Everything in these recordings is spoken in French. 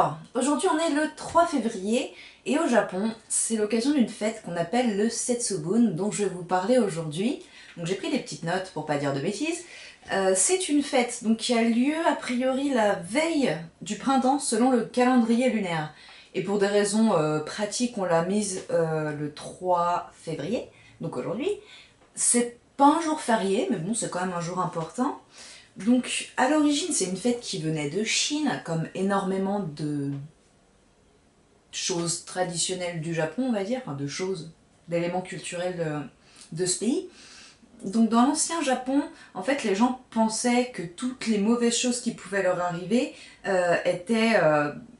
Alors, aujourd'hui on est le 3 février et au Japon, c'est l'occasion d'une fête qu'on appelle le Setsubun, dont je vais vous parler aujourd'hui. Donc j'ai pris des petites notes pour pas dire de bêtises. C'est une fête donc, qui a lieu a priori la veille du printemps selon le calendrier lunaire. Et pour des raisons pratiques, on l'a mise le 3 février, donc aujourd'hui. C'est pas un jour férié, mais bon, c'est quand même un jour important. Donc, à l'origine, c'est une fête qui venait de Chine, comme énormément de choses traditionnelles du Japon, on va dire, enfin de choses, d'éléments culturels de ce pays. Donc, dans l'ancien Japon, en fait, les gens pensaient que toutes les mauvaises choses qui pouvaient leur arriver étaient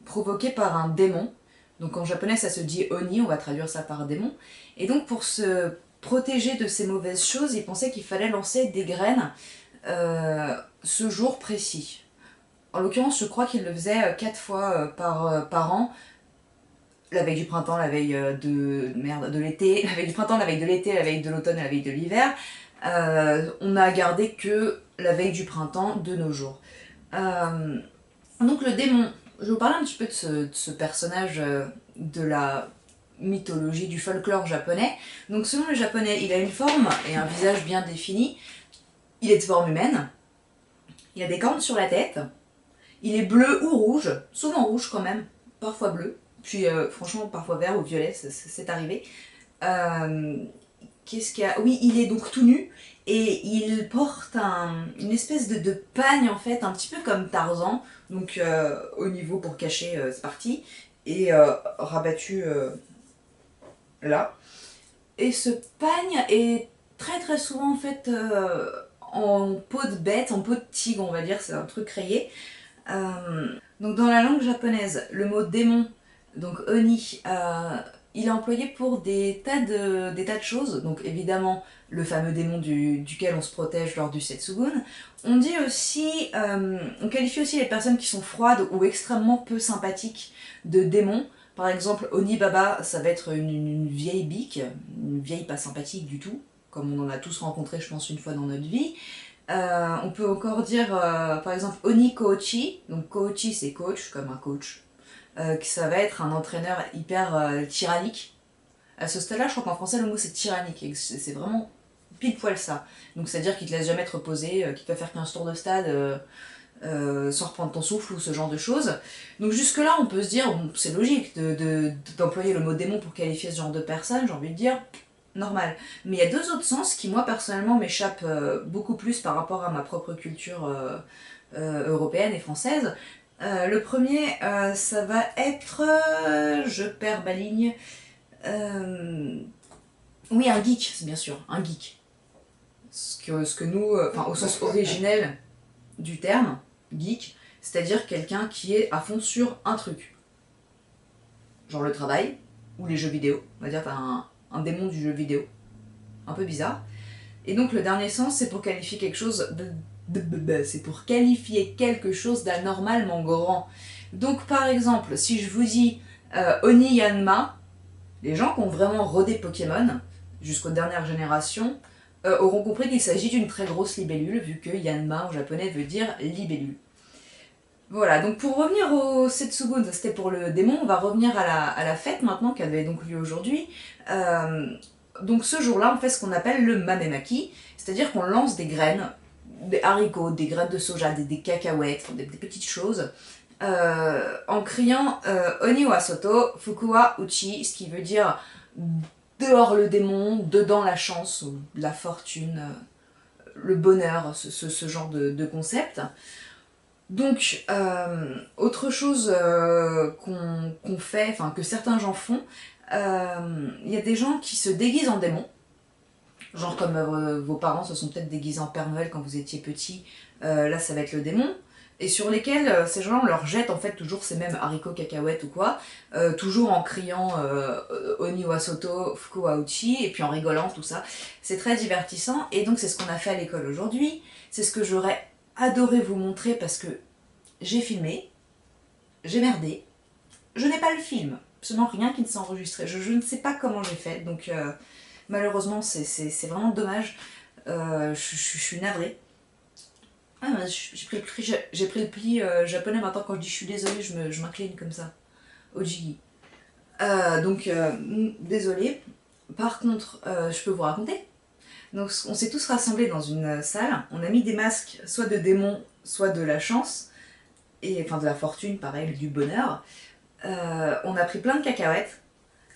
provoquées par un démon. Donc, en japonais, ça se dit oni, on va traduire ça par démon. Et donc, pour se protéger de ces mauvaises choses, ils pensaient qu'il fallait lancer des graines ce jour précis. En l'occurrence, je crois qu'il le faisait 4 fois par an. La veille du printemps, la veille de l'été, la veille du printemps, la veille de l'été, la veille de l'automne et la veille de l'hiver. On a gardé que la veille du printemps de nos jours. Donc le démon, je vais vous parler un petit peu de ce personnage de la mythologie, du folklore japonais. Donc selon les japonais, il a une forme et un visage bien définis. Il est de forme humaine. Il a des cornes sur la tête. Il est bleu ou rouge, souvent rouge quand même, parfois bleu. Puis franchement, parfois vert ou violet, c'est arrivé. Qu'est-ce qu'il y a? Oui, il est donc tout nu et il porte une espèce de pagne en fait, un petit peu comme Tarzan. Donc au niveau pour cacher, c'est parti. Et rabattu là. Et ce pagne est très très souvent en fait en peau de bête, en peau de tigre, on va dire, c'est un truc rayé. Donc dans la langue japonaise, le mot démon, donc oni, il est employé pour des tas de choses. Donc évidemment, le fameux démon duquel on se protège lors du Setsubun. On dit aussi, on qualifie aussi les personnes qui sont froides ou extrêmement peu sympathiques de démons. Par exemple, Oni Baba, ça va être une vieille bique, une vieille pas sympathique du tout, comme on en a tous rencontré, je pense, une fois dans notre vie. On peut encore dire, par exemple, Oni Kochi. Donc Kochi, c'est coach, comme un coach. Que ça va être un entraîneur hyper tyrannique. À ce stade-là, je crois qu'en français, le mot c'est tyrannique. Et c'est vraiment pile poil ça. Donc c'est-à-dire qu'il te laisse jamais te reposer, qu'il te va faire 15 tours de stade sans reprendre ton souffle ou ce genre de choses. Donc jusque-là, on peut se dire, bon, c'est logique d'employer le mot démon pour qualifier ce genre de personne, j'ai envie de dire, normal. Mais il y a deux autres sens qui, moi, personnellement, m'échappent beaucoup plus par rapport à ma propre culture européenne et française. Le premier, ça va être... je perds ma ligne. Oui, un geek, c'est bien sûr, un geek. Ce que nous, au sens originel du terme, geek, c'est-à-dire quelqu'un qui est à fond sur un truc. Genre le travail, ou les jeux vidéo. On va dire t'as un démon du jeu vidéo. Un peu bizarre. Et donc le dernier sens, c'est pour qualifier quelque chose c'est pour qualifier quelque chose d'anormalement grand. Donc par exemple, si je vous dis Oni Yanma, les gens qui ont vraiment rodé Pokémon, jusqu'aux dernières générations, auront compris qu'il s'agit d'une très grosse libellule, vu que Yanma en japonais veut dire libellule. Voilà, donc pour revenir au Setsubun, c'était pour le démon, on va revenir à la fête maintenant, qui avait donc lieu aujourd'hui. Donc ce jour-là, on fait ce qu'on appelle le mamemaki, c'est-à-dire qu'on lance des graines, des haricots, des graines de soja, des cacahuètes, des petites choses, en criant Oni wa soto, fuku wa uchi, ce qui veut dire dehors le démon, dedans la chance, la fortune, le bonheur, ce genre de concept. Donc, autre chose qu'on fait, enfin que certains gens font, il y a des gens qui se déguisent en démons. Genre comme vos parents se sont peut-être déguisés en Père Noël quand vous étiez petit, là ça va être le démon. Et sur lesquels ces gens-là, on leur jette en fait toujours ces mêmes haricots, cacahuètes ou quoi, toujours en criant Oni wa soto, fuku wa uchi, et puis en rigolant, tout ça. C'est très divertissant, et donc c'est ce qu'on a fait à l'école aujourd'hui. C'est ce que j'aurais adoré vous montrer parce que j'ai filmé, j'ai merdé, je n'ai pas le film, absolument rien qui ne s'est enregistré. Je ne sais pas comment j'ai fait, donc malheureusement c'est vraiment dommage. Je suis navrée. Ah, j'ai pris le pli japonais. Maintenant, quand je dis je suis désolée, je m'incline comme ça. Ojigi. Désolée. Par contre, je peux vous raconter. Donc, on s'est tous rassemblés dans une salle. On a mis des masques, soit de démons, soit de la chance. Et, enfin, de la fortune, pareil, du bonheur. On a pris plein de cacahuètes.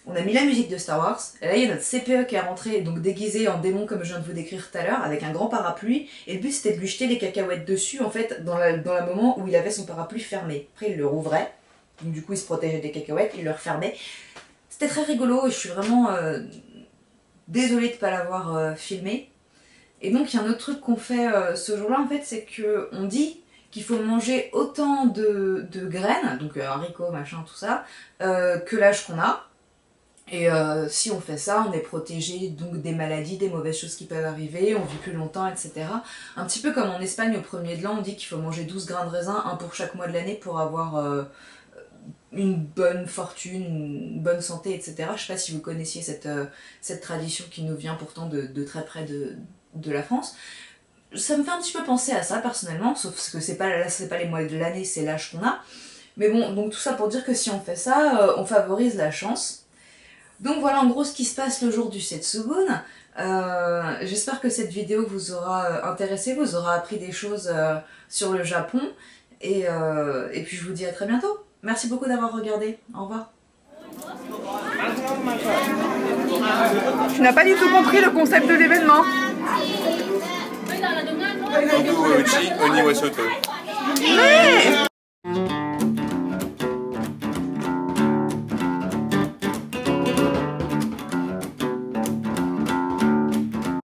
On a mis la musique de Star Wars. Et là, il y a notre CPE qui est rentré, donc déguisé en démon, comme je viens de vous décrire tout à l'heure, avec un grand parapluie. Et le but, c'était de lui jeter les cacahuètes dessus, en fait, dans le moment où il avait son parapluie fermé. Après, il le rouvrait. Donc, du coup, il se protégeait des cacahuètes, il le refermait. C'était très rigolo et je suis vraiment désolée de ne pas l'avoir filmé. Et donc, il y a un autre truc qu'on fait ce jour-là, en fait, c'est qu'on dit qu'il faut manger autant de graines, donc haricots, machin, tout ça, que l'âge qu'on a. Et si on fait ça, on est protégé donc des maladies, des mauvaises choses qui peuvent arriver, on vit plus longtemps, etc. Un petit peu comme en Espagne au premier de l'an, on dit qu'il faut manger 12 grains de raisin, un pour chaque mois de l'année pour avoir une bonne fortune, une bonne santé, etc. Je sais pas si vous connaissiez cette tradition qui nous vient pourtant de très près de la France. Ça me fait un petit peu penser à ça personnellement, sauf que c'est pas les mois de l'année, c'est l'âge qu'on a. Mais bon, donc tout ça pour dire que si on fait ça, on favorise la chance. Donc voilà en gros ce qui se passe le jour du Setsubun. J'espère que cette vidéo vous aura intéressé, vous aura appris des choses sur le Japon. Et puis je vous dis à très bientôt. Merci beaucoup d'avoir regardé. Au revoir. Tu n'as pas du tout compris le concept de l'événement. Ogu Uchi Oni wa Shoto. Mais